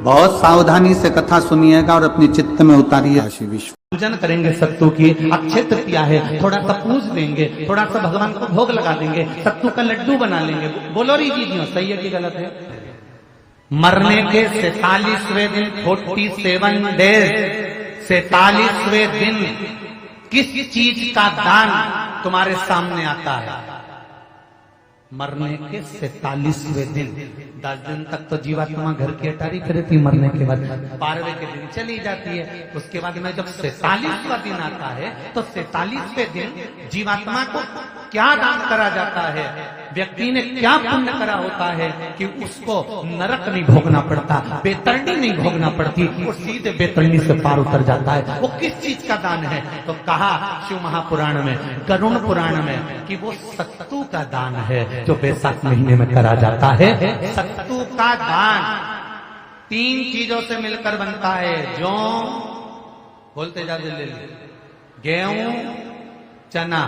बहुत सावधानी से कथा सुनिएगा और अपने चित्त में उतारिए। पूजन करेंगे सत्तू की, अक्षय तृतीया है, थोड़ा सा पूज देंगे, थोड़ा सा भगवान को भोग लगा देंगे, सत्तू का लड्डू बना लेंगे। बोलो री दीजिए, सही है कि गलत है? मरने के 47वें दिन 47 डेज 47वें दिन किस चीज का दान तुम्हारे सामने आता है? मरने के 47वें दिन। 10 दिन तक तो जीवात्मा घर की अटारी करती, मरने के बाद 12वें के दिन चली जाती है। उसके बाद में जब 47वां दिन आता है तो 47वें दिन जीवात्मा को क्या दान करा जाता है, व्यक्ति ने क्या पुण्य करा होता है कि उसको नरक नहीं भोगना पड़ता, बेतरणी नहीं भोगना पड़ती, वो सीधे बेतरणी से पार उतर जाता है। वो किस चीज का दान है? तो कहा शिव महापुराण में, गरुण पुराण में कि वो सत्तू का दान है जो बैसाख महीने में करा जाता है। सत्तू का दान 3 चीजों से मिलकर बनता है। जौ, बोलते जा जल्दी, गेहूं, चना,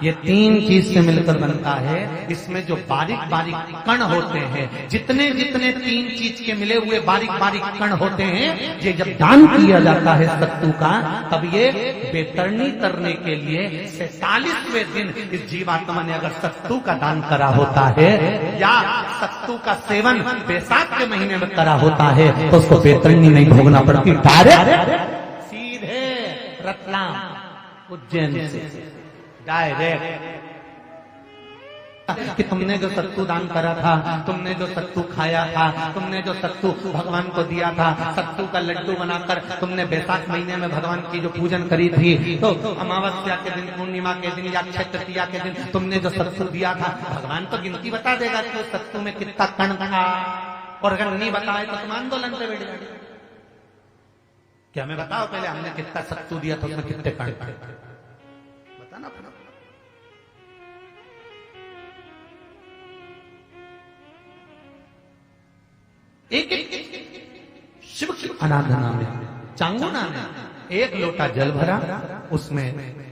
ये 3 चीज से मिलकर बनता है। इसमें जो बारीक बारीक कण होते हैं, जितने जितने 3 चीज के मिले हुए बारीक बारीक कण होते हैं, ये जब दान किया जाता है सत्तू का, तब ये बेतरणी करने के लिए 47वें दिन इस जीवात्मा ने अगर सत्तू का दान करा होता है या सत्तू का सेवन बैसाख के महीने में करा होता है तो उसको बेतरणी नहीं भोगना पड़ती, डायरेक्ट सीधे रतलाम उज्जैन से डायरेक्ट। कि तुमने जो सत्तू दान करा था, तुमने जो सत्तू खाया था, तुमने जो सत्तू भगवान को दिया था, सत्तू का लड्डू बनाकर तुमने बैसाख महीने में भगवान की जो पूजन करी थी, तो अमावस्या के दिन, पूर्णिमा के दिन या अक्षय तृतीया के दिन तुमने जो सत्तू दिया था, भगवान तो गिनती बता देगा कि उस सत्तू में कितना कण था। और अगर नहीं बताए तो तुम आंदोलन पे बैठ जाओगे। क्या हमें बताओ पहले, हमने कितना सत्तू दिया था, उसमें कितने कण थे, बताना पड़ा। एक शिव की आराधना में चांगुना ने 1 लोटा जल भरा, उसमें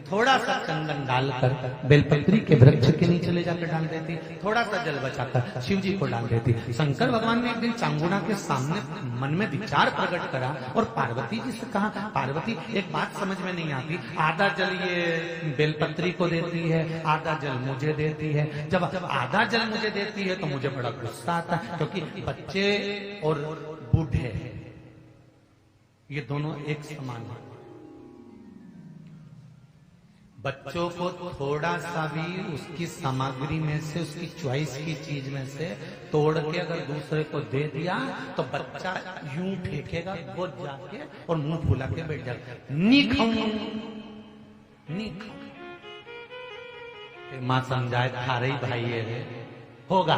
थोड़ा सा चंदन डालकर बेलपत्री के वृक्ष के नीचे ले जाकर डाल देती, थोड़ा सा जल बचाकर शिव जी को डाल देती। शंकर भगवान ने एक दिन चांगुना के सामने मन में विचार प्रकट करा और पार्वती जी से कहा, पार्वती एक बात समझ में नहीं आती, आधा जल ये बेलपत्री को देती है, आधा जल मुझे देती है। जब आधा जल मुझे देती है तो मुझे बड़ा गुस्सा आता है, क्योंकि बच्चे और बूढ़े ये दोनों एक समान है। बच्चों को थोड़ा सा भी उसकी सामग्री में से, उसकी चॉइस की चीज में से तोड़ के अगर दूसरे को दे दिया तो बच्चा यूं फेंकेगा, वो जाके और मुंह फुला के बैठ जाएगा, नहीं खाऊं, नहीं खाऊं। मां समझाए, खा रही भाई है, होगा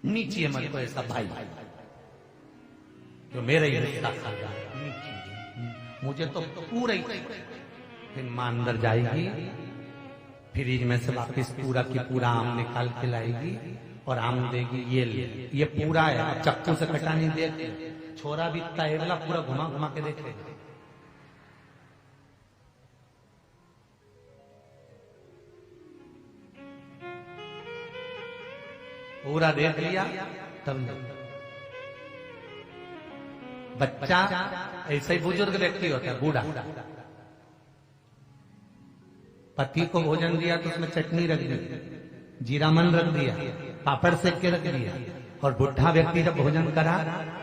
नीचे मन को ऐसा भाई जो मेरा ही रिश्ता खा रहा है, मुझे तो पूरा ही। फिर मां अंदर जाएगी, फ्रिज में से वापिस पूरा की पूरा आम निकाल के लाएगी और आम देगी, ये ले, ये पूरा है, चक्कू से कटा नहीं देगी, छोरा भी इतना एगला पूरा घुमा घुमा के देख लेगा। पूरा देख लिया तब बच्चा ऐसे ही बुजुर्ग व्यक्ति होता है, बूढ़ा, पति को भोजन दिया तो उसमें चटनी रख दी, जीरामन रख दिया, पापड़ सेक के रख दिया, और बुढ़ा व्यक्ति जब भोजन करा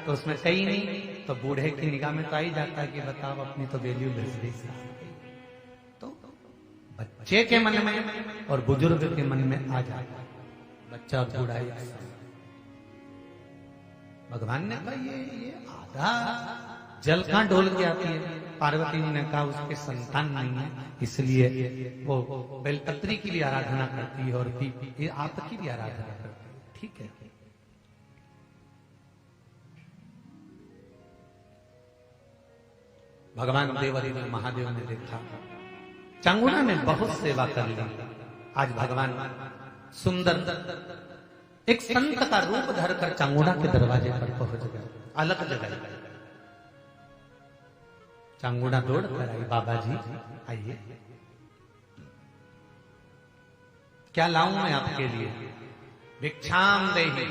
तो उसमें कहीं नहीं, तो बूढ़े की निगाह में तो आ ही जाता है कि बताओ अपनी तो वैल्यू बेच दी। तो बच्चे के मन में और बुजुर्ग के मन में आ जाता है, बच्चा और बूढ़ा। भगवान ने कहा ये आधा जल कहां डोल के आती है? पार्वती जी ने कहा उसके संतान नहीं है, इसलिए वो बेलपत्री की भी आराधना करती है और आपकी भी आराधना करती है। ठीक है, भगवान देवरी महादेव ने देखा, चांगुना ने बहुत सेवा कर ली। आज भगवान सुंदर एक संत का रूप धरकर चांगुना के दरवाजे पर पहुंच गए, अलग जगह। चांगुना दौड़ कर आई, बाबा जी आइए, क्या लाऊं मैं आपके लिए? भिक्षाम देहि।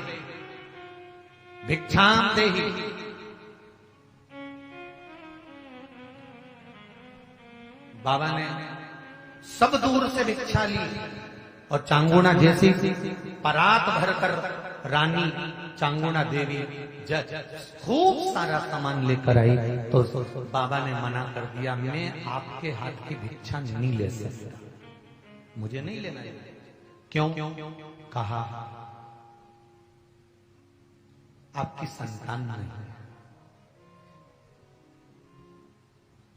भिक्षाम देहि। बाबा ने सब दूर से भिक्षा ली और चांगुणा जैसी परात भरकर रानी चांगुणा देवी खूब सारा सामान लेकर आई तो बाबा ने मना कर दिया, मैं आपके हाथ की भिक्षा नहीं ले सकता, मुझे नहीं लेना है। क्यों? कहा आपकी संतान नहीं है,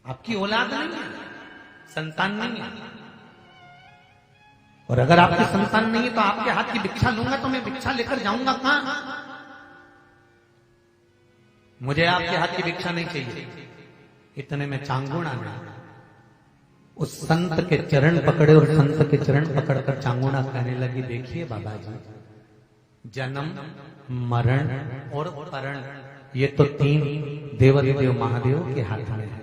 आपकी औलाद नहीं है, संतान नहीं है, और अगर आपकी संतान नहीं है तो आपके हाथ की भिक्षा लूंगा तो मैं भिक्षा लेकर जाऊंगा कहां? मुझे आपके हाथ की भिक्षा नहीं चाहिए। इतने में चांगुणा ने उस संत के चरण पकड़े और संत के चरण पकड़कर चांगुणा कहने लगी, देखिए बाबा जी, जन्म मरण और परण ये तो 3 देव महादेव के हाथ में है,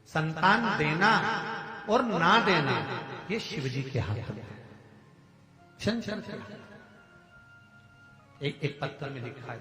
संतान देना और ना देना ये शिव जी के हाथ में है। एक पत्र में लिखा है,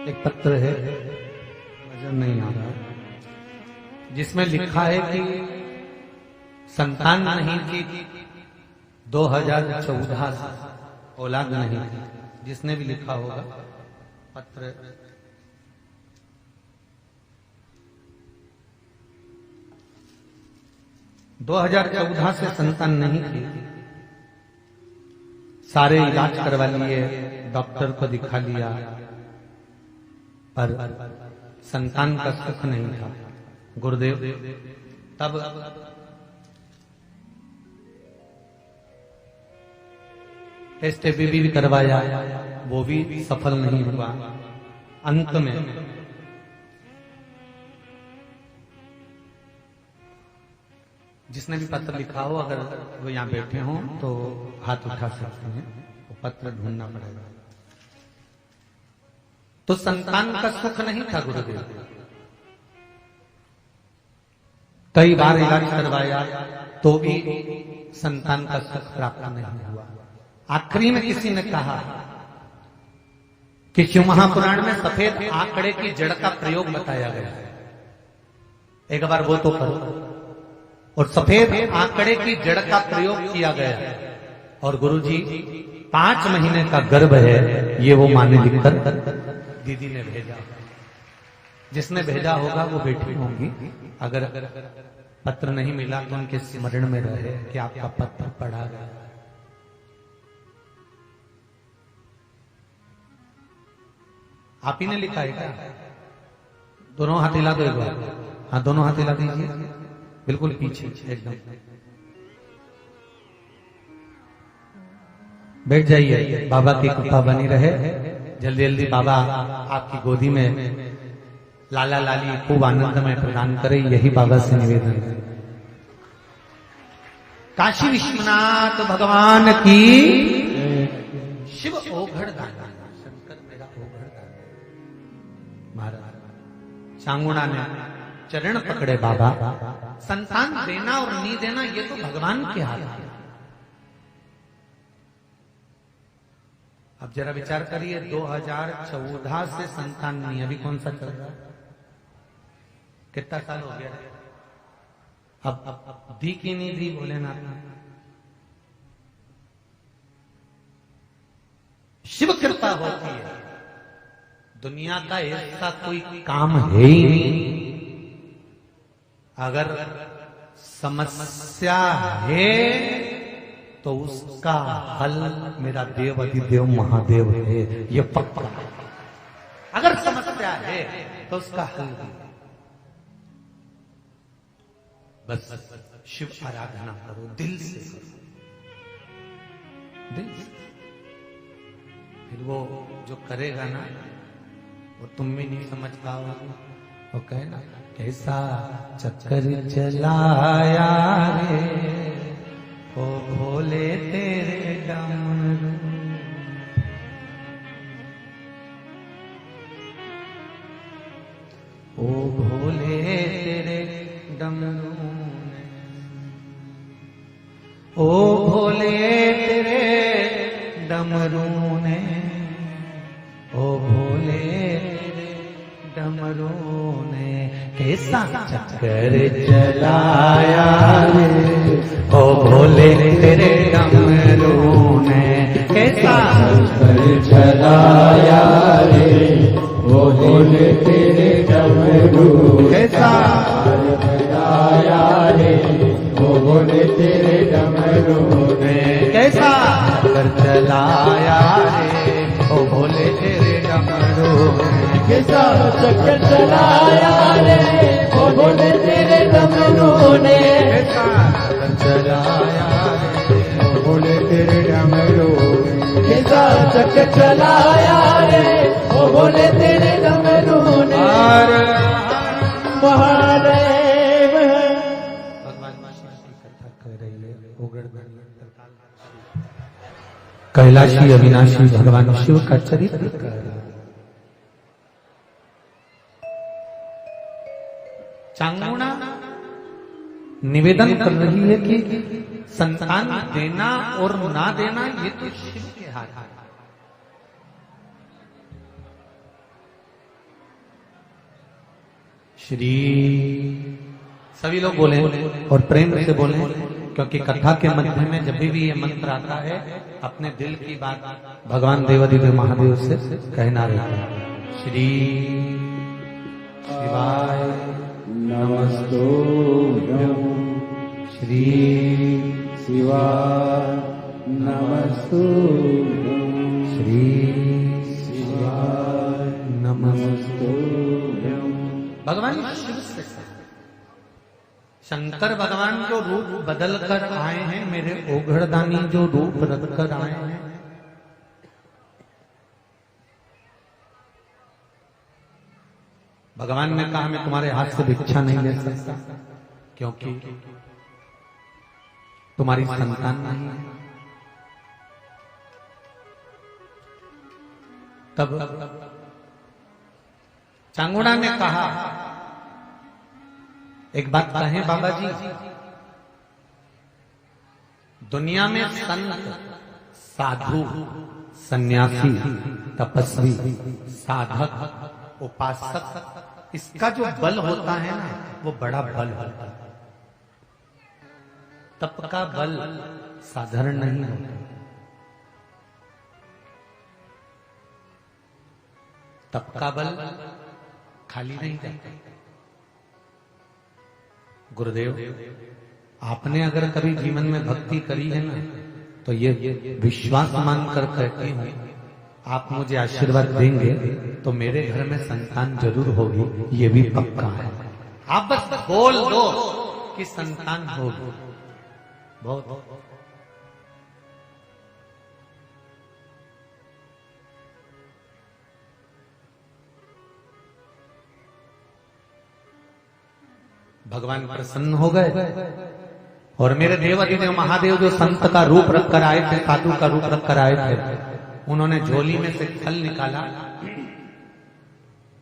एक पत्र है, नजर नहीं आ रहा, जिसमें लिखा है कि संतान नहीं थी 2014 से, औलाद नहीं थी। जिसने भी लिखा होगा पत्र, दो 2014 से संतान नहीं थी, सारे इलाज करवा लिए, डॉक्टर को दिखा लिया, पर संतान का सुख नहीं था। गुरुदेव तब टेस्ट भी करवाया, वो भी सफल नहीं हुआ। अंत में जिसने भी पत्र लिखा हो, अगर वो यहां बैठे हो तो हाथ उठा सकते हैं, वो पत्र ढूंढना पड़ेगा। तो संतान का सुख नहीं था गुरुदेव, कई बार इलाज करवाया तो भी संतान का सुख प्राप्त नहीं हुआ। आखिरी में किसी ने कहा कि शिव महापुराण में सफेद आंकड़े की जड़ का प्रयोग बताया गया है, एक बार वो तो करो। और सफेद आंकड़े की जड़ का प्रयोग किया गया है, और गुरुजी 5 महीने का गर्भ है, ये वो माने लिखकर दीदी ने भेजा। जिसने भेजा होगा वो बैठी होंगी, अगर पत्र नहीं मिला तो उनके स्मरण में रहे कि आपका पत्र पढ़ा गया। आप ही ने लिखा है क्या? दोनों हाथ हिला दो एक बार। हाँ, दोनों हाथ हिला दीजिए, बिल्कुल पीछे एकदम। बैठ जाइए, बाबा की कृपा बनी रहे। जल्दी जल्दी बाबा आपकी गोदी में लाला लाली खूब आनंद में प्रदान करे, यही बाबा से निवेदन है। काशी विश्वनाथ भगवान की शिव ओघड़ दाना, शंकर मेरा ओघड़ दाना। महाराज चांगुणा ने चरण पकड़े, बाबा संतान देना और नहीं देना ये तो भगवान के हाथ है। अब जरा विचार करिए, 2014 से संतान नहीं, अभी कौन सा चल रहा है? कितना साल हो गया? अब दी की नहीं दी भोलेनाथ ने? शिव कृपा होती है। दुनिया का ऐसा कोई काम है ही नहीं, अगर समस्या है तो उसका हल मेरा देव अधिदेव महादेव है, ये पक्का। अगर समस्या है तो उसका हल भी। बस शिव आराधना करो, दिल से करो, दिल से। फिर वो जो करेगा ना, वो तुम भी नहीं समझ पाओगे। वो कहे ना, कैसा चक्कर चलाया रे ओ भोले तेरे डमरू, ओ भोले तेरे डमरू ने, ओ भोले तेरे डमरू ने, ओ भोले तेरे डमरू ने, कैसा चक्कर चलाया रे ओ भोले तेरे डमरू ने, कैसा चक्कर चलाया रे ओ भोले तेरे डमरू, कैसा चलाया रे ओ भोले तेरे डमरू ने, कैसा चक्कर चलाया रे ओ भोले तेरे डमरू ने, कैसा चक्कर चलाया रे ओ भोले तेरे डमरू ने, कैसा चलाया रे ओ भोले तेरे डमरू ने, कैसा चक्कर चलाया रे ओ भोले तेरे डमरू ने। महादेव कैलाशी अविनाशी भगवान शिव का चरित्र कर। चांगुणा निवेदन कर रही है कि संतान देना और ना देना ये तो शिव के हाथ है। श्री सभी लोग बोले और प्रेम से बोले, क्योंकि कथा के मध्य में जब भी ये मंत्र आता है अपने दिल की बात भगवान देवाधिदेव महादेव से कहना रहता है। श्री शिवाय नमस्तुभ्यं, श्री शिवाय नमस्तुभ्यं, श्री शिवाय नमस्तुभ्यं। भगवान शिव से शंकर भगवान जो रूप बदल कर आए हैं, मेरे ओघड़दानी जो रूप रख कर आए हैं, भगवान ने कहा मैं तुम्हारे हाथ से भिक्षा नहीं ले सकता, क्योंकि तुम्हारी संतान नहीं है। तब चांगुड़ा ने कहा, एक बात कहें बाबा जी, दुनिया में संत, साधु, सन्यासी, तपस्वी, साधक, उपासक, इसका जो बल होता है ना, वो बड़ा बल होता है। तप का बल साधारण नहीं होता। तप का बल खाली नहीं जाता। गुरुदेव, आपने अगर कभी जीवन में भक्ति करी है ना, तो ये विश्वास मानकर कहती हूं, आप मुझे आशीर्वाद देंगे तो मेरे घर में संतान जरूर होगी, ये भी पक्का है। आप बस बोल दो कि संतान होगी, बहुत। भगवान प्रसन्न हो गए और मेरे देवाधिदेव महादेव जो संत का रूप रखकर आए थे, साधु का रूप रखकर आए थे, उन्होंने झोली में से फल निकाला।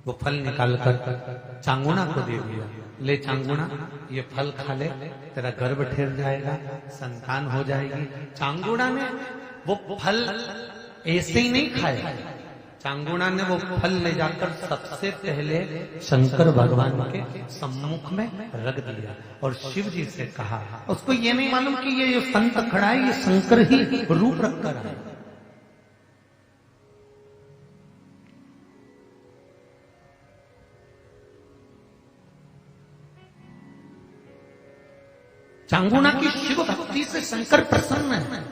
वो फल निकालकर चांगुणा को दे दिया, ले चांगुणा ये फल खा ले, तेरा गर्भ ठहर जाएगा, संतान हो जाएगी। चांगुणा ने वो फल ऐसे ही नहीं खाया, चांगुणा ने वो फल ले जाकर सबसे पहले शंकर भगवान के सम्मुख में रख दिया और शिव जी से कहा। उसको ये नहीं मालूम कि ये जो संत खड़ा है ये शंकर ही रूप रखकर आया। चांगुना की शिव भक्ति से शंकर प्रसन्न है।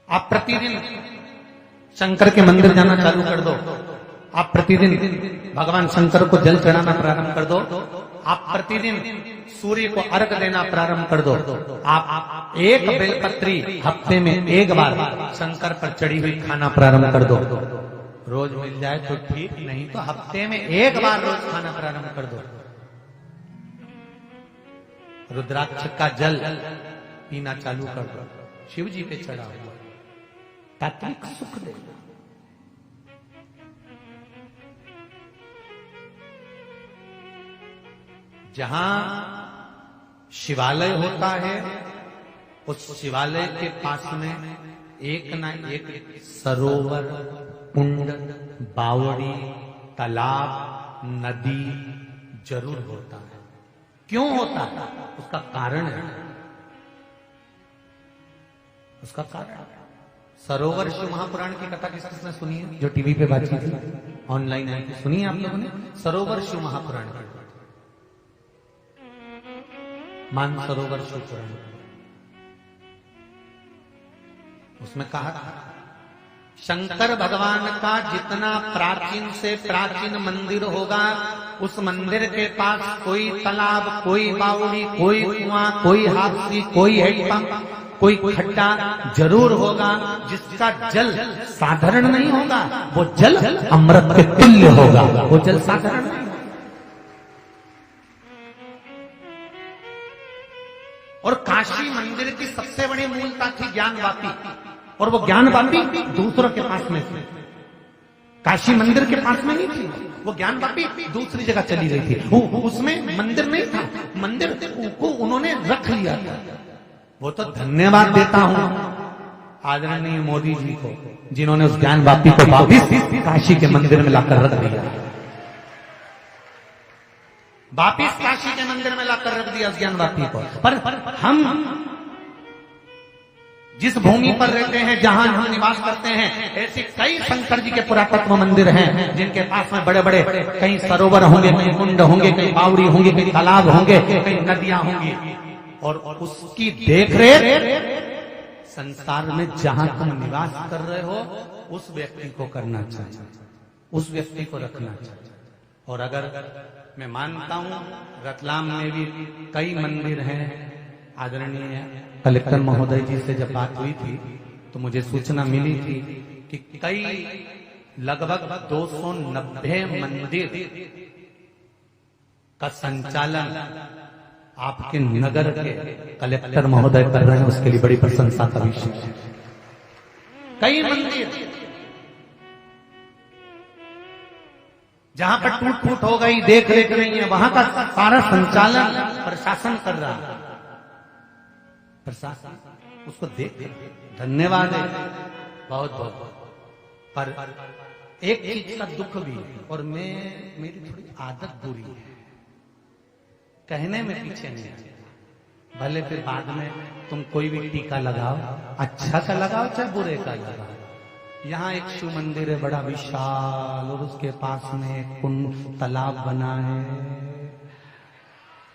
आप प्रतिदिन शंकर के मंदिर जाना चालू कर दो, आप प्रतिदिन भगवान शंकर को जल चढ़ाना प्रारंभ कर दो, आप प्रतिदिन सूर्य को अर्घ देना प्रारंभ कर दो, आप एक बेलपत्री हफ्ते में एक बार शंकर पर चढ़ी हुई खाना प्रारंभ कर दो। रोज मिल जाए तो ठीक, नहीं तो हफ्ते में एक बार रोज खाना प्रारंभ कर दो। रुद्राक्ष का जल पीना चालू कर दो, शिव जी पे चढ़ा हुआ, तात्विक सुख दे। जहां शिवालय होता है उस शिवालय के पास में एक ना एक सरोवर, कुंड, बावड़ी, तालाब, नदी जरूर होता है। क्यों होता है? उसका कारण है, उसका कारण। सरोवर शिव महापुराण की कथा किसने सुनी है? जो टीवी पे बातचीत थी, ऑनलाइन आई थी, सुनी है आप लोगों ने? सरोवर शिव महापुराण की, मानसरोवर शिव पुराण। उसमें कहा था शंकर भगवान का जितना प्राचीन से प्राचीन मंदिर होगा, उस मंदिर के पास कोई तालाब, कोई बावड़ी, कोई कुआं, कोई हाथी, कोई हैंडपंप, कोई खड्डा जरूर होगा, जिसका जल साधारण नहीं होगा, वो जल अमृत के तुल्य होगा। वो जल साधारण नहीं होगा। और काशी मंदिर की सबसे बड़ी मूलता थी ज्ञानवापी, और वो ज्ञानवापी दूसरों के पास में थी, काशी मंदिर के पास में नहीं थी। वो ज्ञानवापी दूसरी जगह चली गई थी, उसमें मंदिर नहीं था, मंदिर को उन्होंने रख लिया था। वो तो धन्यवाद देता हूं आदरणीय मोदी जी को, जिन्होंने उस ज्ञानवापी को वापिस काशी के मंदिर में लाकर रख दिया, वापिस काशी के मंदिर में लाकर रख दिया उस ज्ञानवापी को। पर हम जिस भूमि पर रहते हैं, जहां हम निवास करते हैं, ऐसे कई शंकर जी के पुरातत्व मंदिर हैं, जिनके पास में बड़े बड़े कई सरोवर होंगे, कई कुंड होंगे, कई बावड़ी होंगे, कई तालाब होंगे, कई नदियां होंगी, और उसकी देखरेख संसार में जहां तुम निवास कर रहे हो उस व्यक्ति को करना चाहिए, उस व्यक्ति को रखना चाहिए। और अगर मैं मानता हूं रतलाम में भी कई मंदिर हैं, आदरणीय कलेक्टर महोदय जी से जब बात हुई थी तो मुझे सूचना मिली थी कि कई लगभग 290 मंदिर का संचालन आपके नगर के कलेक्टर महोदय कर रहे हैं, उसके लिए बड़ी प्रशंसा का विषय है। कई मंदिर जहां पर टूट फूट हो गई, देख रेख नहीं है, वहां का सारा संचालन प्रशासन कर रहा है, प्रशासन उसको देख, धन्यवाद है बहुत बहुत। पर एक चीज का दुख भी है, और मेरी थोड़ी आदत बुरी है, कहने में पीछे नहीं, भले फिर बाद में तुम कोई भी टीका लगाओ, अच्छा का लगाओ चाहे बुरे का लगाओ। यहाँ एक शिव मंदिर है बड़ा विशाल, और उसके पास में एक कुंड तालाब बना है,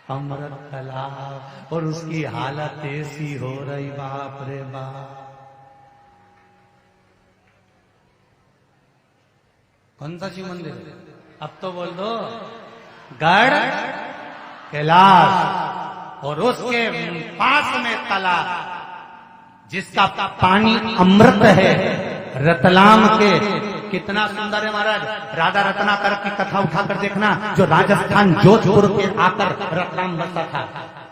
अमृत तालाब, और उसकी हालत ऐसी हो रही, बाप रे बाप। कौन सा शिव मंदिर है? अब तो बोल दो, गढ़ कैलाश, और उसके पास में तालाब जिसका पानी अमृत है, रतलाम के। कितना सुंदर है महाराज, राधा रत्नाकर की कथा उठाकर देखना, जो राजस्थान जोधपुर के आकर रतलाम बसा था,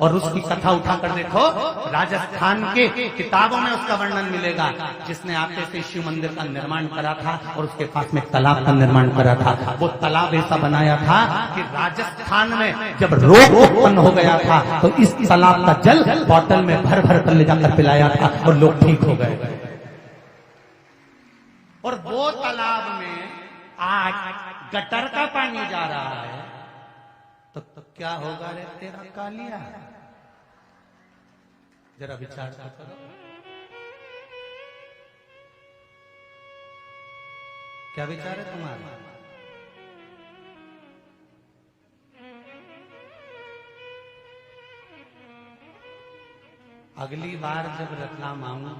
और उसकी कथा उठाकर देखो, राजस्थान के किताबों में उसका वर्णन मिलेगा, जिसने आके से शिव मंदिर का निर्माण करा था, और उसके पास में तालाब का निर्माण करा था। वो तालाब ऐसा बनाया था कि राजस्थान में जब रोग उत्पन्न हो गया था तो इस तालाब का जल बोतल में भर भर कर ले जाकर पिलाया था, और लोग ठीक हो गए। और वो तालाब में आज गटर का पानी जा रहा है, तो क्या होगा रे तेरा कालिया? जरा विचार करो, क्या विचार है तुम्हारा? अगली बार जब रतलाम आऊं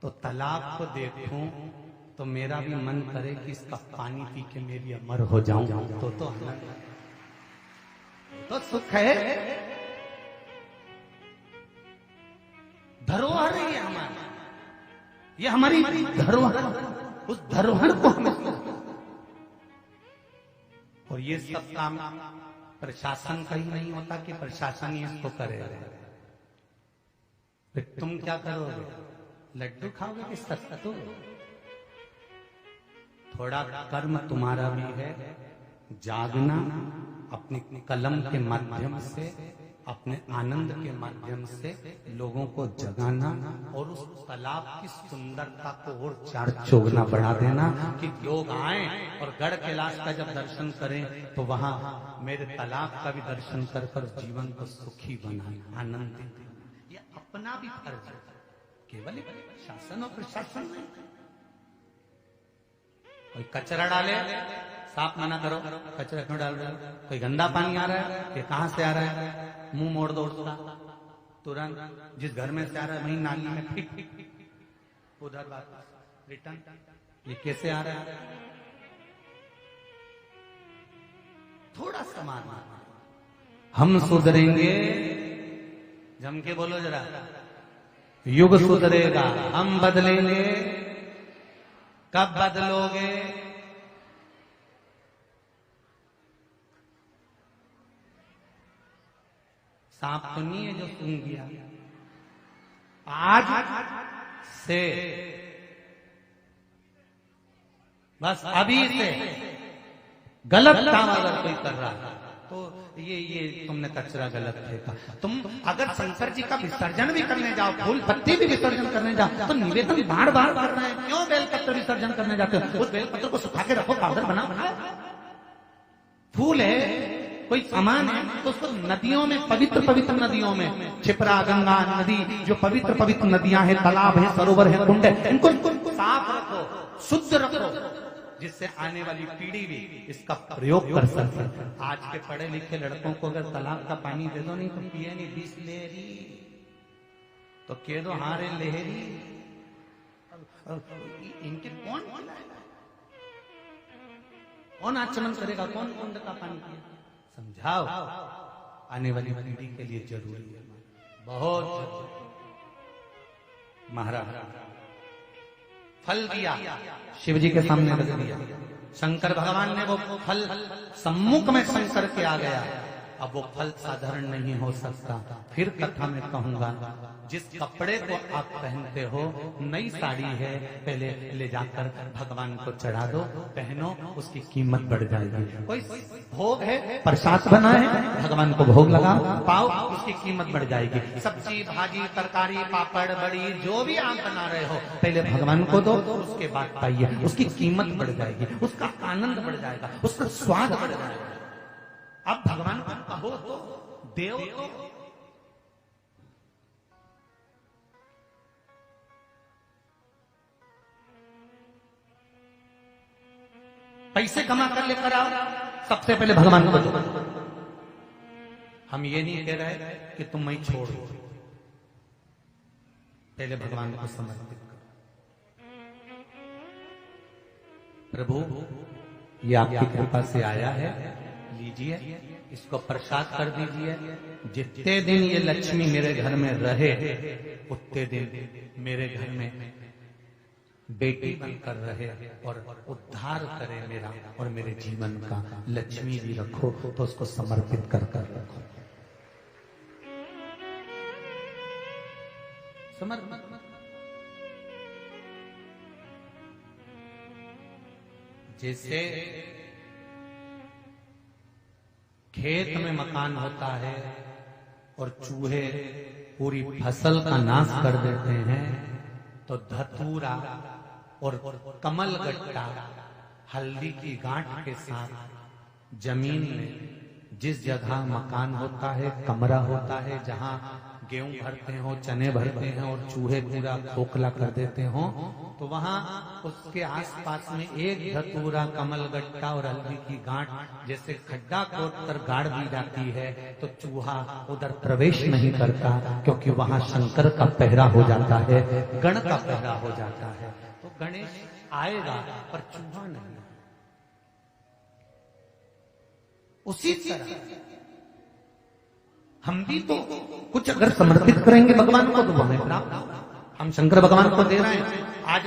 तो तालाब को देखूं तो मेरा भी मन करे कि इसका पानी पी के मैं भी अमर हो जाऊं। तो आनंद, तो सुख है। धरोहर है ये हमारी धरोहर, उस धरोहर को हमें, और ये सब काम प्रशासन का ही नहीं होता कि प्रशासन ही इसको करे। तुम क्या करोगे? लड्डू खाओगे कि सत्तू? थोड़ा कर्म तुम्हारा भी है, जागना, अपने कलम के माध्यम से, अपने आनंद के माध्यम से लोगों को जगाना और उस तालाब की सुंदरता को और चार चौगुना बढ़ा देना कि लोग आए और गढ़ कैलाश का जब दर्शन करें तो वहां मेरे तालाब का भी दर्शन कर जीवन को सुखी बनाए, आनंदित। ये अपना भी फर्ज है, केवल शासन और प्रशासन नहीं। कोई कचरा डाले, साफ मना करो, कचरा क्यों डाल रहे हो? कोई गंदा पानी आ रहा है, ये कहां से आ रहा है? मुंह मोड़ दो उसका तुरंत। जिस घर में से आ रहा है वहीं नाली में फिट, उधर बात रिटर्न। ये कैसे आ रहा है? थोड़ा समान हम सुधरेंगे, जम के बोलो जरा, युग सुधरेगा, हम बदलेंगे। कब बदलोगे? सांप तो नहीं है जो सूंघ गया, आज से, बस अभी से गलत काम अगर कोई कर रहा है तो ये तुमने कचरा गलत फेंका। तुम अगर शंकर जी का विसर्जन भी करने जाओ, फूल पत्ती भी विसर्जन करने जाओ, तो निवेदन बार बार कर रहे हैं, क्यों बेलपत्र विसर्जन करने जाते हो? उस बेलपत्र को सुखा के रखो, पाउडर बना। फूल है, कोई सामान है, तो उसको नदियों में, पवित्र पवित्र नदियों में, क्षिप्रा, गंगा नदी, जो पवित्र पवित्र नदियां हैं, तालाब है, सरोवर है, कुंड है, इनको साफ रखो, शुद्ध रखो, जिससे आने वाली पीढ़ी भी इसका प्रयोग कर सके। आज के पढ़े लिखे लड़कों को अगर तालाब का पानी दे दो, नहीं तो पिए नहीं, बिसलेरी तो कह दो हारे लहरी। इनके कौन खिलाएगा? कौन आचमन करेगा? कौन कुंड का पानी पिएगा? समझाओ, आने वाली पीढ़ी के लिए जरूरी है, बहुत जरूरी। महाराज फल दिया, शिव जी के सामने रख दिया, शंकर भगवान ने वो फल सम्मुख में शंकर के आ गया। अब वो फल साधारण नहीं हो सकता। फिर कथा में कहूंगा, जिस कपड़े को आप पहनते हो, नई साड़ी है, पहले ले जाकर भगवान को चढ़ा दो, पहनो, उसकी कीमत बढ़ जाएगी। कोई भोग है, प्रसाद बना है, भगवान को भोग लगाओ, पाओ, उसकी कीमत बढ़ जाएगी। सब्जी, भाजी, तरकारी, पापड़, बड़ी, जो भी आप बना रहे हो, पहले भगवान को दो, उसके बाद पाइए, उसकी कीमत बढ़ जाएगी, उसका आनंद बढ़ जाएगा, उसका स्वाद बढ़ जाएगा। अब भगवान को कहो तो, देव तो, पैसे कमा कर लेकर आओ, सबसे पहले भगवान को दो। हम ये नहीं कह रहे कि तुम वहीं छोड़ दो, पहले भगवान को समर्पित करो। प्रभु, ये आपकी कृपा से आया है, लीजिए, इसको प्रसाद कर दीजिए। जितने दिन ये लक्ष्मी मेरे घर में रहे, उतने दिन मेरे घर में बेटी बनकर रहे और उद्धार करे मेरा और मेरे जीवन का। लक्ष्मी भी रखो तो उसको समर्पित कर कर रखो। समर्पित। जैसे खेत में मकान होता है और चूहे पूरी फसल का नाश कर देते हैं, तो धतूरा और कमल गट्टा हल्दी की गांठ के साथ जमीन में जिस जगह मकान होता है, कमरा होता है, जहां गेहूं भरते हो, चने भरते हैं और चूहे पूरा खोखला कर देते हो, तो वहां उसके आसपास में एक धतूरा, कमलगट्टा और हल्दी की गांठ जैसे खड्डा खोदकर गाड़ दी जाती है, तो चूहा उधर प्रवेश नहीं करता, क्योंकि वहां शंकर का पहरा हो जाता है, गण का पहरा हो जाता है। तो गणेश आएगा पर चूहा नहीं। उसी तरह हम भी तो कुछ अगर समर्पित करेंगे भगवान को तो हमें प्राप्त होगा। हम शंकर भगवान को दे रहे हैं। आज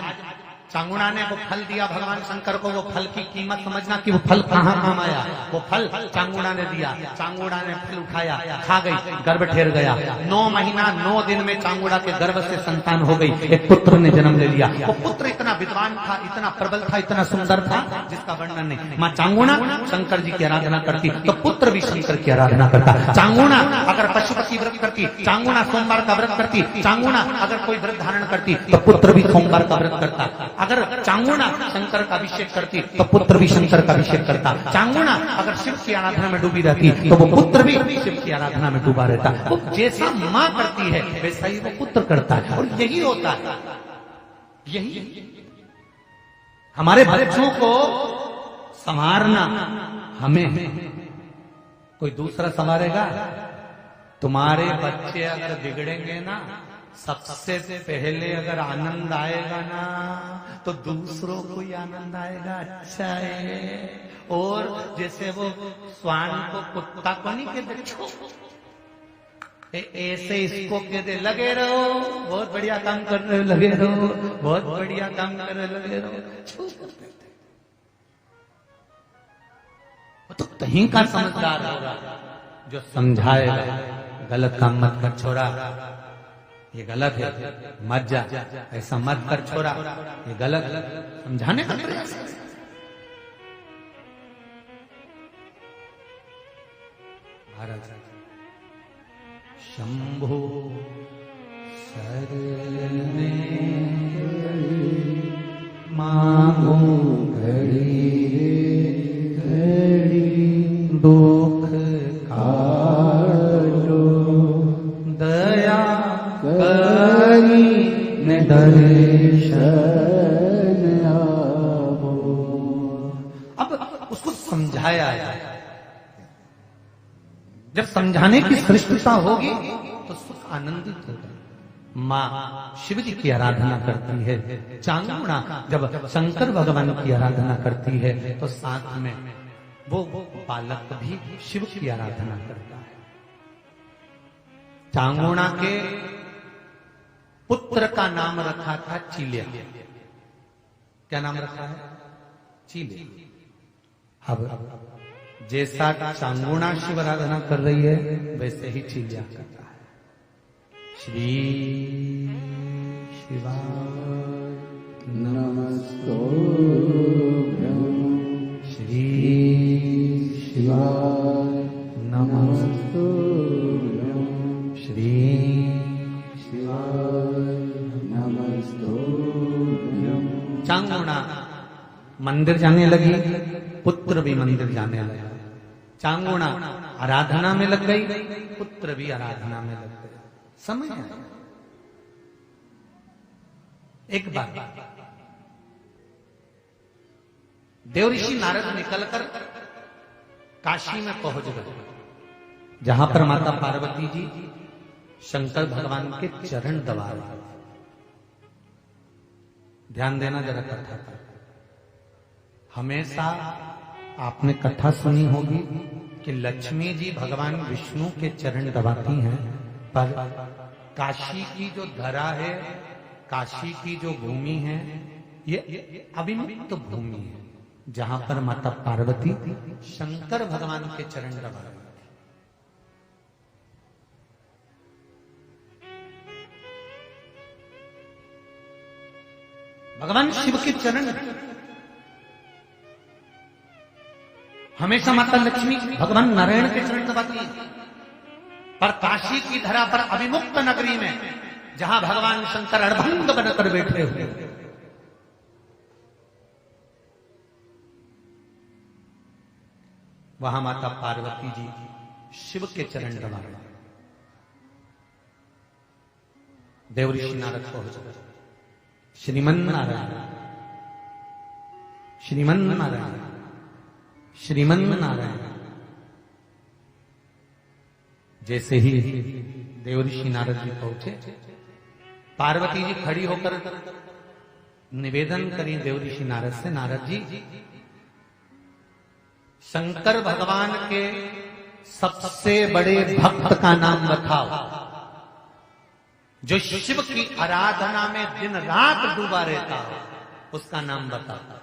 चांगुड़ा ने वो फल दिया भगवान शंकर को, वो फल की कीमत समझना कि वो फल कहाँ काम आया। वो फल चांगुड़ा ने दिया, चांगुड़ा ने फल उठाया, खा गई, गर्भ ठेर गया। 9 महीना 9 दिन में चांगुड़ा के गर्भ से संतान हो गई, एक पुत्र ने जन्म ले लिया। वो पुत्र इतना विद्वान था, इतना प्रबल था, इतना सुंदर था, जिसका वर्णन नहीं। माँ चांगुड़ा शंकर जी की आराधना करती तो पुत्र भी शंकर की आराधना करता। चांगुड़ा अगर पशुपति व्रत करती, चांगुड़ा सोमवार का व्रत करती, चांगुड़ा अगर कोई व्रत धारण करती तो पुत्र भी सोमवार का व्रत करता। अगर चांगुड़ा शंकर का अभिषेक करती तो पुत्र भी शंकर का अभिषेक करता। चांगुड़ा अगर शिव की आराधना में डूबी रहती तो वो पुत्र भी शिव की आराधना में डूबा रहता। वो जैसा माँ करती है वैसा ही वो पुत्र करता है। और यही होता है, यही हमारे बच्चों को संवारना हमें, कोई दूसरा संवारेगा? तुम्हारे बच्चे अगर बिगड़ेंगे ना, सबसे पहले अगर आनंद आएगा ना तो दूसरों को ही आनंद आएगा। अच्छा है। और जैसे वो स्वान को कुत्ता को नहीं कहते, ऐसे इसको कहते लगे रहो, बहुत बढ़िया काम कर रहे हो, लगे रहो, बहुत बढ़िया काम कर रहे हो, लगे रहो। तो कहीं का समझदार होगा जो समझाएगा, गलत काम मत कर छोरा, ये गलत है, मत जा, ऐसा मत कर छोरा, ये गलत, समझाने का प्रयास। भारत शंभो शरणे मांगो घड़ी घड़ी, दुख काटो दया करी ने दर्शन आवो। अब उसको समझाया जाए। जब समझाने की श्रेष्ठता होगी तो सुख आनंदित होगा। माँ शिव जी की आराधना करती है, चांगुड़ा जब शंकर भगवान की आराधना करती है तो साथ में वो बालक भी शिव की आराधना करता है। चांगुड़ा के पुत्र का नाम रखा था चीले। क्या नाम रखा है? चीले। अब जैसा चांगुड़ा शिव आराधना कर रही है वैसे ही चीलिया करता है। श्री शिवाय नमस्तुभ्यं, श्री शिवाय नमस्तुभ्यं, श्री शिवाय नमस्तुभ्यं। चांगुड़ा मंदिर जाने लगी, पुत्र भी मंदिर जाने लगा। चांगुड़ा आराधना में लग गई, पुत्र भी आराधना में लग गए। समय है। एक बार देवऋषि नारद निकलकर काशी में पहुंच गए, जहां पर माता पार्वती जी शंकर भगवान के चरण दबा रहे। ध्यान देना जरा कथा पर। हमेशा आपने कथा सुनी होगी कि लक्ष्मी जी भगवान विष्णु के चरण दबाती हैं, पर काशी की जो धरा है, काशी की जो भूमि है, ये अविमुक्त भूमि है, जहां पर माता पार्वती शंकर भगवान के चरण दबा रही थी। भगवान शिव के चरण हमेशा माता लक्ष्मी भगवान नारायण के चरण दबाती है, पर काशी की धरा पर अविमुक्त नगरी में जहां भगवान शंकर अड़भंग बनकर बैठे हुए, वहां माता पार्वती जी शिव के चरण दबा रहे। देवऋषि नारद पहुंच गए। श्रीमन नारायण, श्रीमन नारायण, श्रीमन नारायण। जैसे ही देवऋषि नारद जी पहुंचे, पार्वती जी खड़ी होकर निवेदन करी देवऋषि नारद से, नारद जी शंकर भगवान के सबसे बड़े भक्त का नाम बताओ, जो शिव की आराधना में दिन रात डूबा रहता है, उसका नाम बताओ।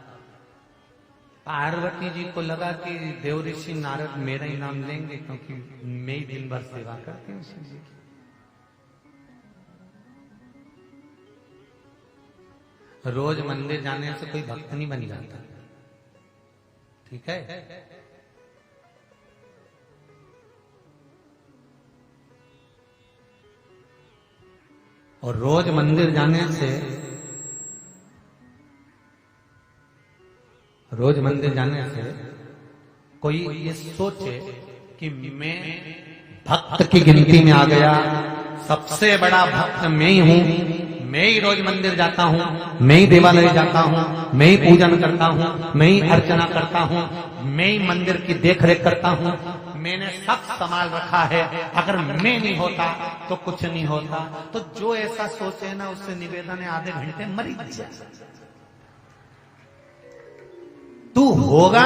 पार्वती जी को लगा कि देवऋषि नारद मेरा ही नाम लेंगे, क्योंकि मैं ही दिन भर सेवा करती हूँ शिव जी की। रोज मंदिर जाने से कोई भक्त नहीं बन जाता, ठीक है। और रोज मंदिर जाने से, रोज मंदिर जाने से कोई ये सोचे कि मैं भक्त की गिनती में आ गया, सबसे बड़ा भक्त मैं ही हूं, मैं ही रोज मंदिर जाता हूं, मैं ही देवालय जाता हूं, मैं ही पूजन करता हूं, मैं ही अर्चना करता हूं, मैं ही मंदिर की देखरेख करता हूं, मैंने सब संभाल रखा है, अगर मैं नहीं होता तो कुछ नहीं होता। तो जो ऐसा सोचे ना, उससे निवेदन है आधे घंटे मरी जाए। तू होगा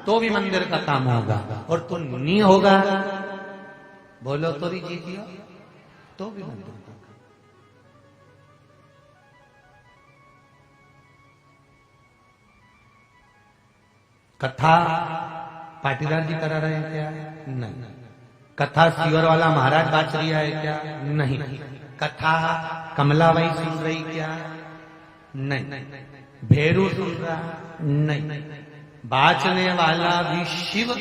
तो भी मंदिर का काम होगा, और तू नहीं होगा, बोलो तो जी तो भी मंदिर का काम। कथा पाटीदार जी करा रहे हैं क्या? नहीं। कथा सीवर वाला महाराज बाच रहा है क्या? नहीं। कथा कमलाबाई सुन रही क्या? नहीं। भेरू सुन रहा? नहीं। बाचने वाला भी शिव,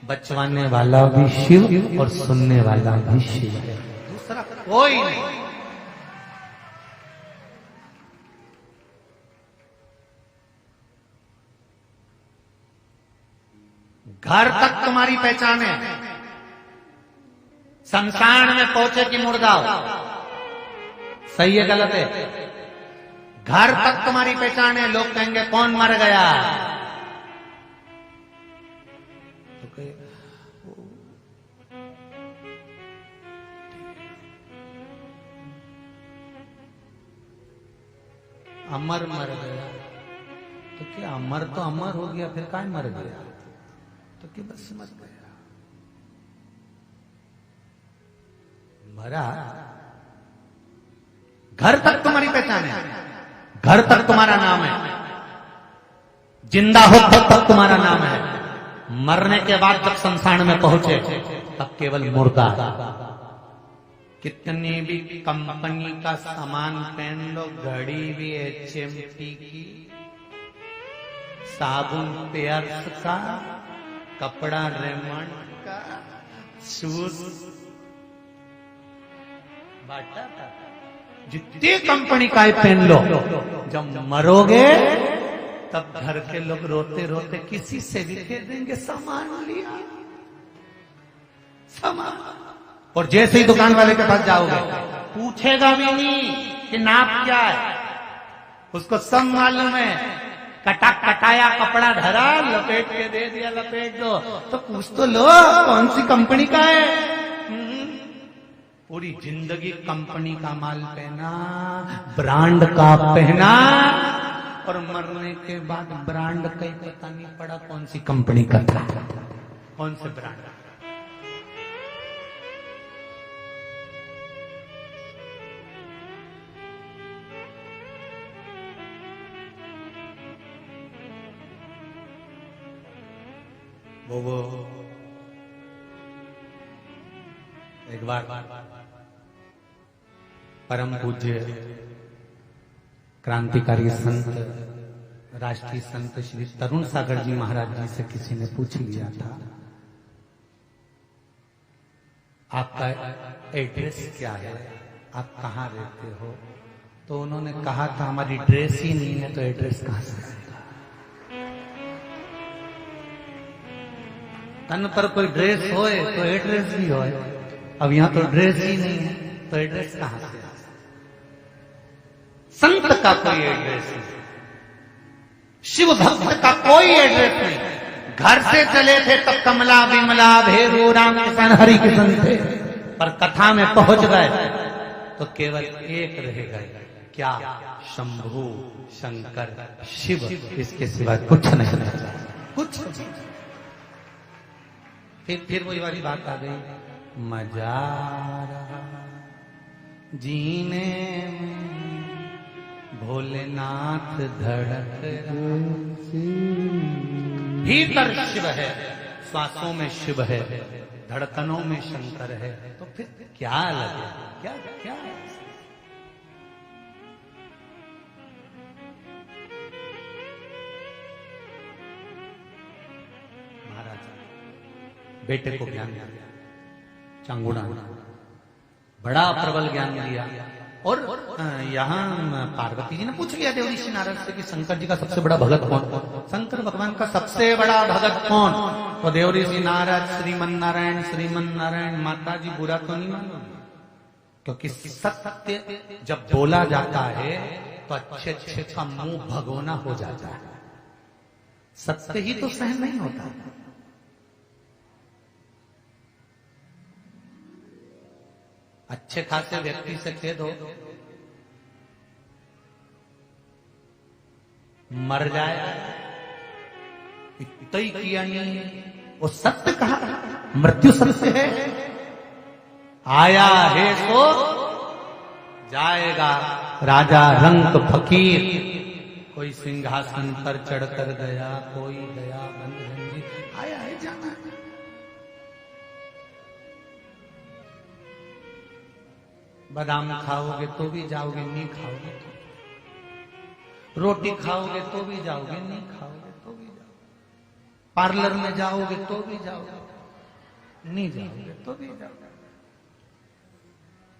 बचवाने वाला भी शिव, और सुनने वाला भी शिव है, दूसरा कोई नहीं। घर तक तुम्हारी पहचान है, शमशान में पहुंचे कि मुर्दा हो, सही है गलत है? घर तक तुम्हारी पहचान है, लोग कहेंगे कौन मर गया, अमर मर गया। तो क्या अमर तो अमर हो गया, फिर काय मर गया? तो क्या बस मर गया, मरा। घर तक तुम्हारी पहचान है, घर तक तुम्हारा नाम है, जिंदा हो तब तक तुम्हारा नाम है, मरने के बाद जब शमशान में पहुंचे तब केवल मुर्दा। कितनी भी कंपनी का सामान पहन लो, घड़ी भी HMT की, साबुन पेयर्स का, कपड़ा रेमंड का, शूज बाटा का, जितनी कंपनी का ही पहन लो, जब मरोगे तब घर के लोग रोते रोते किसी से भी कह देंगे सामान लिया, सामान। और जैसे ही दुकान वाले के पास जाओगे, पूछेगा भी नहीं कि नाप क्या है, उसको सब मालूम है। कटाया कपड़ा धरा, लपेट के दे दिया, लपेट दो, तो पूछ तो लो कौन सी कंपनी का है। पूरी जिंदगी कंपनी का माल पहना, ब्रांड का पहना, और मरने के बाद ब्रांड का ही पता नहीं पड़ा कौन सी कंपनी का था, कौन से ब्रांड। वो एक बार परम पूज्य क्रांतिकारी संत, राष्ट्रीय संत श्री तरुण सागर जी महाराज जी से किसी ने पूछ लिया था, आपका एड्रेस क्या है, आप कहाँ रहते हो? तो उन्होंने कहा था हमारी ड्रेस ही नहीं है तो एड्रेस कहां से आएगा? तन पर कोई ड्रेस होए तो एड्रेस भी होए, अब यहाँ तो ड्रेस ही नहीं है तो एड्रेस कहां से आएगा? संत का कोई एड्रेस नहीं, शिव भक्त का कोई एड्रेस नहीं। घर से चले थे तब कमला विमला भेरू राम किशन हरि किशन थे, पर कथा में पहुंच गए तो केवल एक रह गए, क्या? शंभु शंकर शिव, इसके सिवा कुछ नहीं रहा, कुछ नहीं। फिर वही वाली बात आ गई, मजा आ रहा जीने में, भोलेनाथ धड़क रहा, भीतर शिव है, श्वासों में शिव है, धड़कनों में शंकर है, तो फिर क्या लगे? क्या क्या है? महाराज बेटे को ज्ञान दिया, चांगुड़ा बड़ा प्रबल ज्ञान दिया। और यहाँ पार्वती जी ने पूछ लिया देव ऋषि नारद से कि शंकर जी का सबसे बड़ा भगत कौन? शंकर भगवान का सबसे बड़ा भगत कौन? तो देव ऋषि नारद श्रीमन नारायण। माता जी बुरा तो नहीं मानो, क्योंकि सत्य जब बोला जाता है तो अच्छे अच्छे का मुंह भगोना हो जाता है। सत्य ही तो सहन नहीं होता। अच्छे खासे व्यक्ति से खेद हो, मर जाए, इतना ही किया नहीं, वो सत्य कहा, मृत्यु सत्य है। आया है सो जाएगा, राजा रंक फकीर, कोई सिंहासन पर चढ़कर गया, कोई गया बंद, आया है जाना है। बादाम खाओगे तो भी जाओगे, नहीं खाओगे तो, रोटी खाओगे तो भी जाओगे, नहीं खाओगे तो भी जाओगे, पार्लर में जाओगे तो भी जाओगे, नहीं जाओगे तो भी जाओगे,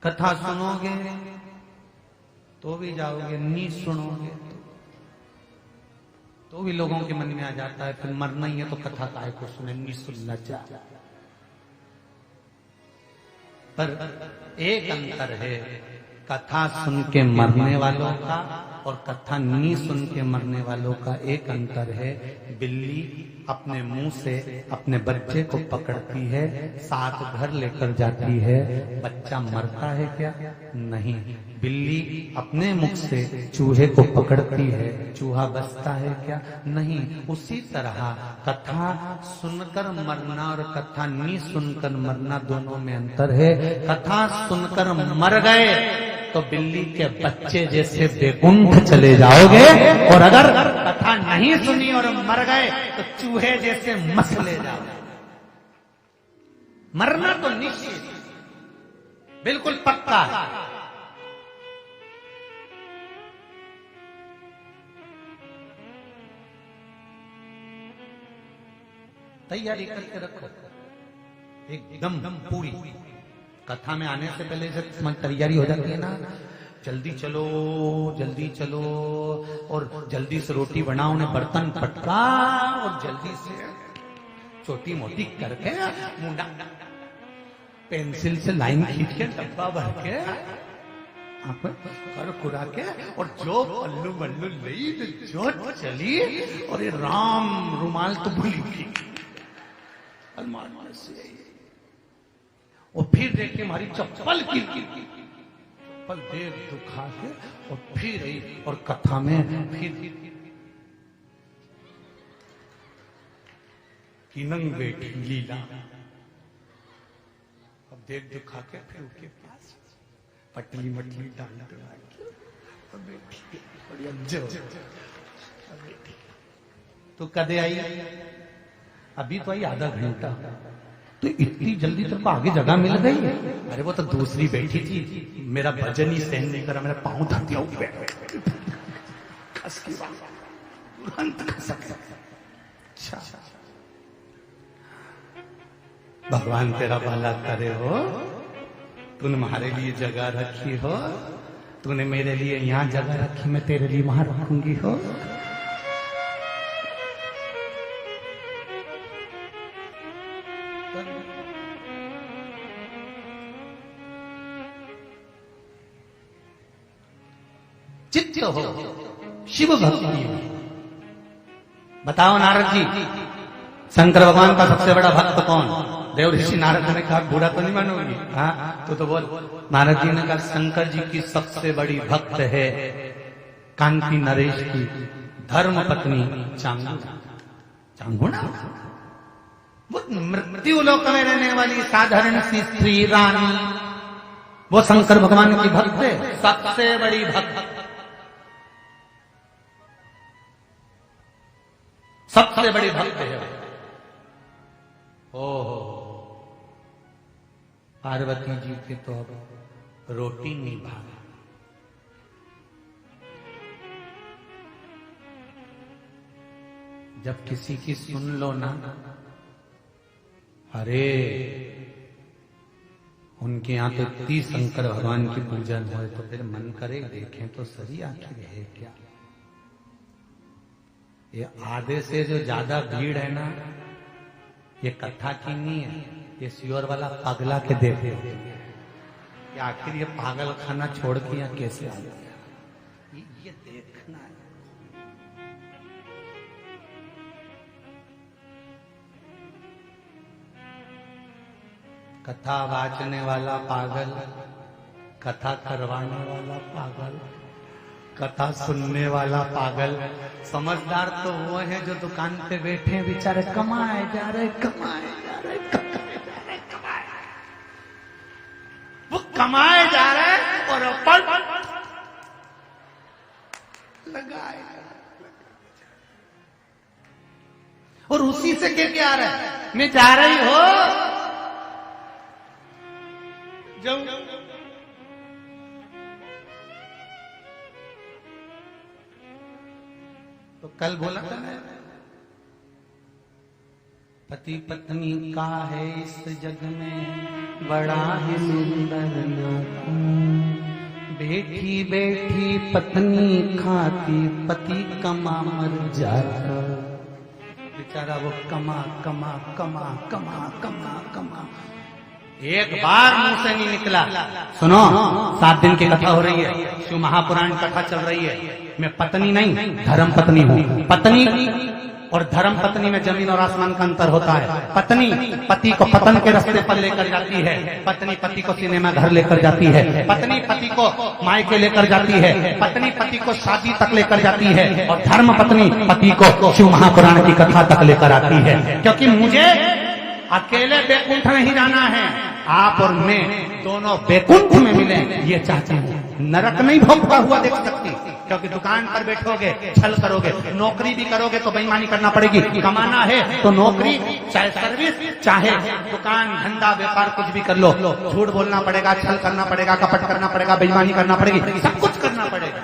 कथा सुनोगे तो भी जाओगे, नहीं सुनोगे तो भी लोगों के मन में आ जाता है फिर मरना ही है तो कथा काहे को सुने, नहीं सुनना चाहिए। पर एक अंतर है कथा सुन के मरने वालों का और कथा नहीं सुन के मरने वालों का। एक अंतर है, बिल्ली अपने मुंह से अपने बच्चे को पकड़ती है, साथ घर लेकर जाती है, बच्चा मरता है क्या? नहीं। बिल्ली अपने मुख से चूहे को पकड़ती है, चूहा बचता है क्या? नहीं। उसी तरह कथा सुनकर मरना और कथा नहीं सुनकर मरना, दोनों में अंतर है। कथा सुनकर मर गए तो बिल्ली के बच्चे जैसे बेकुंठ चले जाओगे, और अगर कथा नहीं सुनी और मर गए तो चूहे जैसे मसले जाओगे। मरना तो निश्चित, बिल्कुल पक्का है। तैयारी करके रखो एकदम पूरी। कथा में आने से पहले से तैयारी हो जाती है ना, जल्दी चलो जल्दी चलो, और जल्दी से रोटी बनाओ, उन्हें बर्तन पटका और जल्दी से छोटी मोटी करके मुंडा पेंसिल से लाइन खींच के डब्बा भर के कर खुरा के, और जो पल्लू बल्लू ली जो चली, और ये राम रुमाल तो भूली थी अलमारी से, और फिर देख के हमारी चप्पल की चप्पल देख दुखा के, और फिर आई और कथा में फिर किनंग बेटी लीला, अब देख दुखा के फिर उसके पास पटली मटली डाल तो कदे आई, अभी तो आई आधा घंटा, तो इतनी जल्दी तेरे को आगे जगह मिल गई? अरे वो तो दूसरी बैठी थी, मेरा भजन ही सहन नहीं करा, मेरा पांव धर दिया अच्छा, भगवान तेरा भला करे हो, तूने हमारे लिए जगह रखी हो, तूने मेरे लिए यहाँ जगह रखी, मैं तेरे लिए वहां रखूंगी हो। चित्त हो शिव भक्ति में। बताओ नारद जी, शंकर भगवान का सबसे बड़ा भक्त कौन? देव ऋषि नारद ने कहा बूढ़ा तो नहीं मानोगी? हाँ तो बोल। नारद जी ने कहा शंकर जी की सबसे बड़ी भक्त है कांति नरेश की धर्म पत्नी चांगुना। वो मृत्यु लोक में रहने वाली साधारण सी स्त्री रानी, वो शंकर भगवान की भक्त है, सबसे बड़ी भक्त, सबसे बड़ी भक्त है। ओहो, पार्वती जी के तो अब रोटी नहीं भागा। जब किसी की सुन लो ना, अरे उनके यहां तो इतनी शंकर भगवान की पूजा हो तो फिर मन करे देखें तो सही आखिर है क्या। ये आधे से जो ज्यादा भीड़ है ना, ये कथा की नहीं है, ये श्योर वाला पगला के देखे कि आखिर ये पागल खाना छोड़ के यहाँ कैसे आ गया, ये देखना है। कथा वाचने वाला पागल, कथा करवाने वाला पागल, कथा सुनने वाला पागल। समझदार तो वो है जो दुकान पे बैठे हैं बेचारे, कमाए जा रहे, कमाए जा रहे, कमाए, वो कमाए जा रहे और लगाए, और उसी से कह के आ रहा है मैं जा रही हो जाऊं। तो कल बोला था मैं, पति पत्नी का है इस जग में बड़ा ही सुंदर नाता, बैठी बैठी पत्नी खाती पति कमा मर जाता। बेचारा वो कमा कमा कमा कमा कमा कमा, एक बार मुंह से नहीं निकला। सुनो, 7 दिन की कथा हो रही है, शिव महापुराण कथा चल रही है। मैं पत्नी नहीं धर्म पत्नी हूँ। पत्नी और धर्म पत्नी में जमीन और आसमान का अंतर होता है। पत्नी पति को पतन के रास्ते पर लेकर जाती है, पत्नी पति को सिनेमा घर लेकर जाती है, पत्नी पति को मायके लेकर जाती है, पत्नी पति को शादी तक लेकर जाती है, और धर्म पत्नी पति को शिव महापुराण की कथा तक लेकर आती है। क्योंकि मुझे अकेले बैकुंठ नहीं जाना है, आप और मैं दोनों बैकुंठ में मिले ये चाहते हैं। नरक नहीं भोगता हुआ देख सकती, क्योंकि दुकान पर बैठोगे छल करोगे, नौकरी भी करोगे तो बेईमानी करना पड़ेगी। कमाना है तो नौकरी चाहे सर्विस चाहे दुकान धंधा व्यापार कुछ भी कर लो, झूठ बोलना पड़ेगा, छल करना पड़ेगा, कपट करना पड़ेगा, बेईमानी करना पड़ेगी, सब कुछ करना पड़ेगा।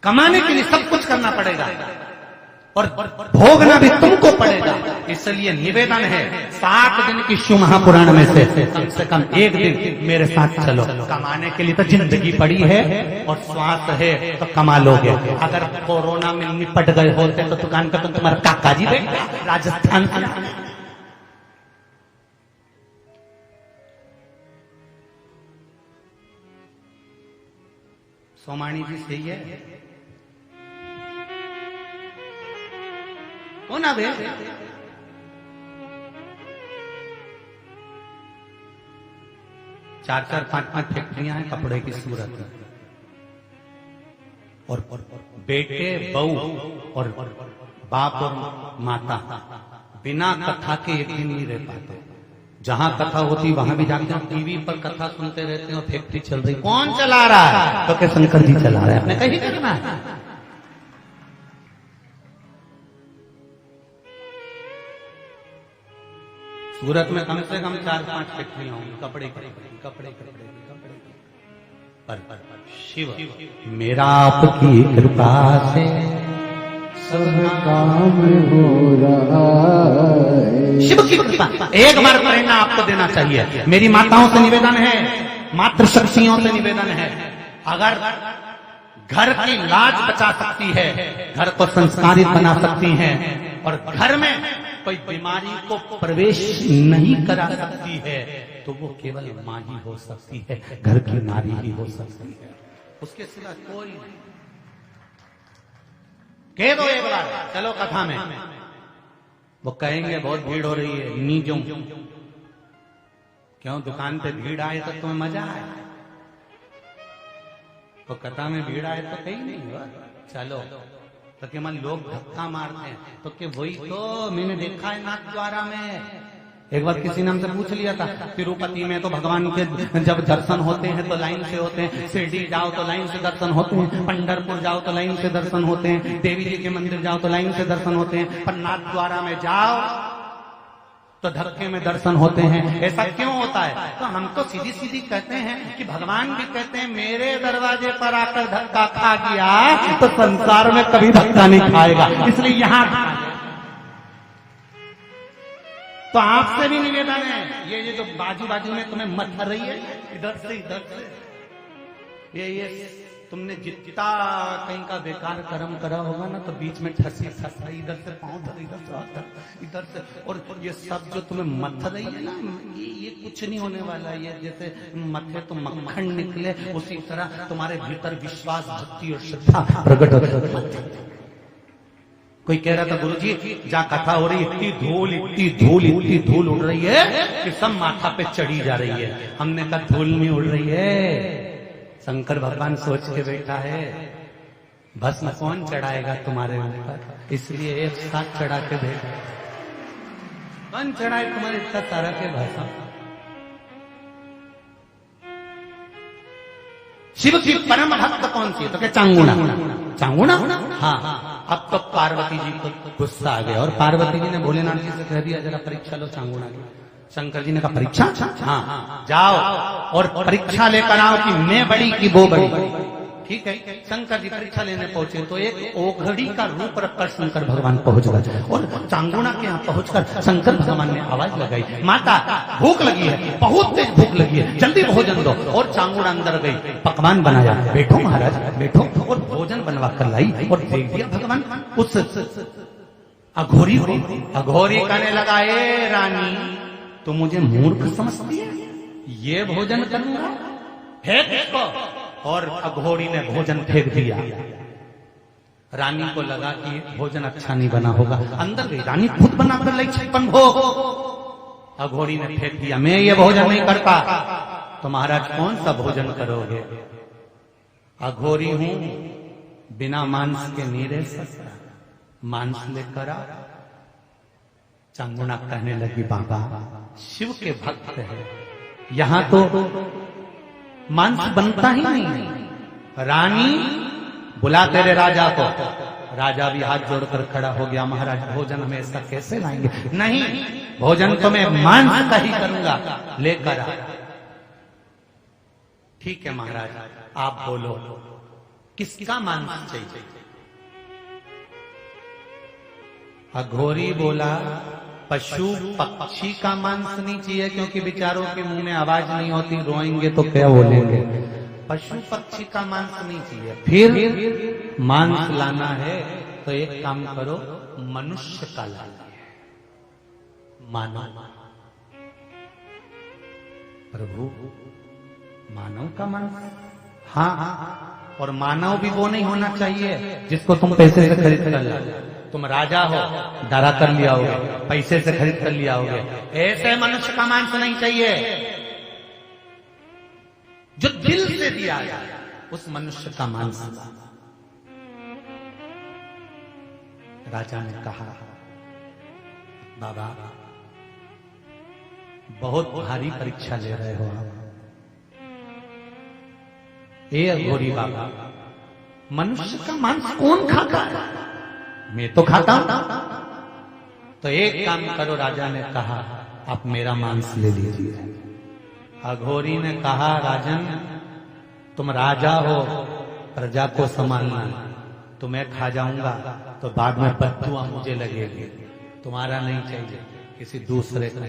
कमाने के लिए सब कुछ करना पड़ेगा और भोगना भी तुमको पड़ेगा। इसलिए निवेदन है 7 दिन की शिव महापुराण में से कम 1 दिन मेरे साथ चलो। कमाने के लिए तो जिंदगी पड़ी है और श्वास है तो कमा लोगे। अगर कोरोना में निपट गए होते तो दुकान का तो तुम्हारा काका जी बैठा राजस्थान का। सोमानी जी सही है हो ना बे? 4-4, 5-5 फैक्ट्रियां हैं कपड़े की सूरत में, और बेटे बहू और बाप और माता बिना कथा के एक दिन नहीं रह पाते। जहां कथा होती वहां भी जाते हैं, टीवी पर कथा सुनते रहते हैं और फैक्ट्री चल रही, कौन चला रहा है? तो क्या शंकर जी चला रहा है, अपने कहीं करना है। सूरत में कम से कम 4-5 फैक्ट्रियां होंगी कपड़े कपड़े पर शिव मेरा आपकी कृपा से सब काम हो रहा है। शिव की कृपा एक बार प्रेरणा आपको देना चाहिए। मेरी माताओं से निवेदन है, मातृशक्तियों से निवेदन है, अगर घर की लाज बचा सकती है, घर को संस्कारित बना सकती हैं, और घर में कोई बीमारी को प्रवेश नहीं करा सकती है, तो वो केवल माँ ही हो सकती है, घर की नारी ही हो सकती है। उसके सिवा कोई नहीं। कह दो एक बार, चलो कथा में। वो कहेंगे बहुत भीड़ हो रही है, नीजो। क्यों? दुकान पे भीड़ आए तो तुम्हें मजा आए, तो कथा में भीड़ आए तो कहीं नहीं हुआ। चलो तो कि मन लोग धक्का मारते हैं, तो कि वही तो मैंने देखा है नाथ द्वारा में। एक बार किसी ने हमसे पूछ लिया था, तिरुपति में तो भगवान के जब दर्शन होते हैं तो लाइन से होते हैं, शिरडी जाओ तो लाइन से दर्शन होते हैं, पंढरपुर जाओ तो लाइन से दर्शन होते हैं, देवी जी के मंदिर जाओ तो लाइन से दर्शन होते हैं, पर नाथ द्वारा में जाओ तो धक्के में दर्शन होते हैं। ऐसा क्यों होता है? तो हम तो सीधी सीधी कहते हैं कि भगवान भी कहते हैं मेरे दरवाजे पर आकर धक्का खा गया तो संसार में कभी धक्का नहीं खाएगा, इसलिए यहां तो आपसे भी निवेदन है, ये जो बाजू बाजू में तुम्हें मत कर रही है, इधर से ये तुमने जितना कहीं का बेकार कर्म करा होगा ना, तो बीच में ठसी ठसा, इधर से पांव धर, इधर से, और ये सब जो तुम्हें मत रही है ना, ये कुछ नहीं होने वाला। ये जैसे मथे तो मक्खन निकले, उसी तरह तुम्हारे भीतर विश्वास, भक्ति और श्रद्धा प्रकट हो। कोई कह रहा था गुरुजी जहाँ कथा हो रही, इतनी धूल उड़ रही है कि सब माथा पे चढ़ी जा रही है। हमने कहा धूल नहीं उड़ रही है, शंकर भगवान सोच के बैठा है, भस्म कौन चढ़ाएगा तुम्हारे ऊपर, इसलिए एक साथ चढ़ा के बैठा। कौन चढ़ाए तुम्हारे इतना सारा के भस्म? शिव की परम भक्त कौन सी है? तो क्या चांगुना? हाँ। अब तो पार्वती जी को गुस्सा आ गया और पार्वती जी ने भोलेनाथ जी से कह दिया जरा परीक्षा लो चांगुना की। शंकर जी ने कहा परीक्षा? हाँ, जाओ और परीक्षा लेकर आओ कि मैं बड़ी कि वो बड़ी। ठीक है, शंकर जी परीक्षा लेने पहुंचे तो एक ओघड़ी का रूप रखकर शंकर भगवान पहुंच गए और चांगुना के यहाँ पहुंचकर शंकर भगवान ने आवाज लगाई, माता भूख लगी है, बहुत तेज भूख लगी है, जल्दी भोजन दो। और चांगुना अंदर गई, पकवान बनाया, बैठो महाराज बैठो, और भोजन बनवा कर लाई और दे दिया भगवान उस अघोरी को। अघोरी कहने लगा, ए रानी तो मुझे मूर्ख समझती है, ये भोजन करूंगा है किसको? और अघोरी ने भोजन फेंक दिया। रानी को लगा कि भोजन अच्छा नहीं बना होगा, अंदर गई, रानी खुद बनाकर लाई 56 भोग। अघोरी ने फेंक दिया, मैं ये भोजन नहीं करता। तो महाराज कौन सा भोजन करोगे? अघोरी हूं, बिना मांस के नहीं रह सकता, मांस लेकर आ। चांगुना कहने लगी, बाबा शिव के भक्त है, यहां तो मांस बनता ही नहीं। रानी बुला तेरे राजा को। राजा भी हाथ जोड़कर खड़ा हो गया, महाराज भोजन हमें ऐसा कैसे लाएंगे? नहीं, भोजन तो मैं मांस का ही करूंगा, लेकर आ। ठीक है महाराज, आप बोलो किसका मांस चाहिए? अघोरी बोला, पशु पक्षी का मांस नहीं चाहिए, क्योंकि बेचारों के मुंह में आवाज नहीं होती, रोएंगे तो क्या बोलेंगे। पशु पक्षी का मांस नहीं चाहिए। फिर मांस लाना है तो एक काम करो, मनुष्य का लाना है, मानव। प्रभु मानव का मांस? हाँ, और मानव भी वो नहीं होना चाहिए जिसको तुम पैसे से खरीद कर लाओ। तुम राजा हो, डरा कर लिया होगे, पैसे से खरीद कर लिया होगे, ऐसे मनुष्य का मांस नहीं चाहिए। जो दिल से दिया जाए उस मनुष्य का मांस। राजा ने कहा, बाबा बहुत भारी परीक्षा ले रहे हो आप। ए अघोरी बाबा, मनुष्य का मांस कौन खाता है? मैं तो खाता हूं। तो एक काम करो, राजा ने कहा, आप मेरा मांस ले लीजिए। अघोरी ने कहा, राजन तुम राजा हो, प्रजा को संभालना, तो मैं खा जाऊंगा तो बाद में बद्दुआ मुझे लगेगी, तुम्हारा नहीं चाहिए, किसी दूसरे का।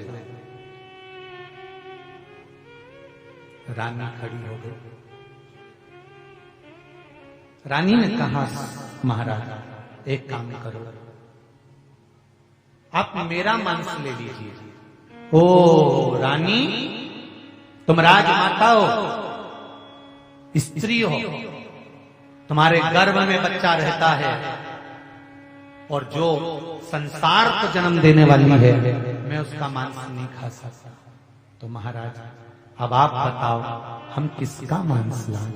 रानी खड़ी हो गई। रानी ने कहा, महाराज एक काम करो, आप मेरा मांस ले लीजिए। ओ रानी, तुम राजमाता हो, स्त्री हो, तुम्हारे गर्भ में बच्चा रहता है और जो संसार को जन्म देने वाली है, मैं उसका मांस नहीं खा सकता। तो महाराज अब आप बताओ हम किसका मांस लाएं?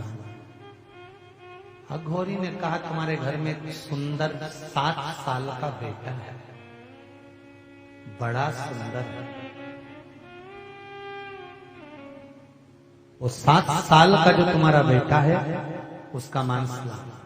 अघोरी ने कहा तुम्हारे घर में एक सुंदर 7 साल का बेटा है, बड़ा सुंदर है। वो 7 साल का जो तुम्हारा बेटा है उसका मांस लाओ।